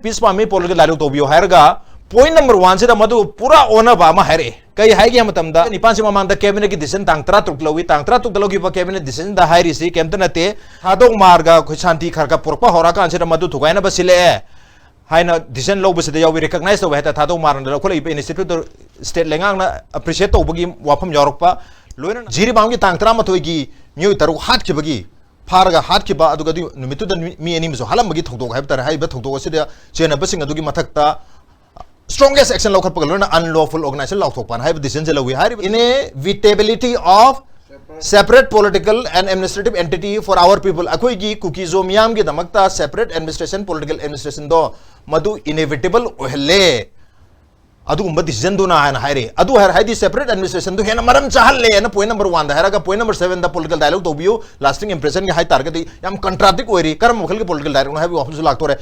piece पामी political dialogue तोबियो हैरगा पॉइंट नंबर 1 से मधु पूरा ओनबा मा हैरे कई हाइगे मतमदा निपान से ममांग द कैबिनेट की डिसीजन तांग 3 तुक लगी तांग 3 तुक लगी प कैबिनेट डिसीजन द हाइरी सी केमत नते थादों मार्गा खु शांति खरका पुरपा होरा का से मधु थुगाइना बसिले हाइना डिसीजन लो बसे यावी रिकॉग्नाइज तो हेता थादों मारन ल खोलै इनिशिएटिव स्टेट लेंगांग ना अप्रिशिएट तो बगी वाफम यौरकपा लोइन जिरि बांग की तांग 13 की म्यू तरु हाथ के बगी फारगा हाथ की बा अदुगदि नुमितु द मी एनिमसो हालम बगी थोंदो हाइब तर हाइब थोंदो से चेना busing अदुगी मथकता strongest action local pagalo unlawful organization law thokpan hai decision je lawi hai inevitability of separate political and administrative entity for our people akoi gi cookie zo miyam gi damakta separate administration political administration do madu inevitable ohle adugumba decision do na hai re adu hai di separate administration do hena maram chahalle na point number 1 da heraga point number 7 da political dialogue to bio lasting impression gi hai target yam contradict oi ri karam mukhal gi political dialogue na hai office lagto re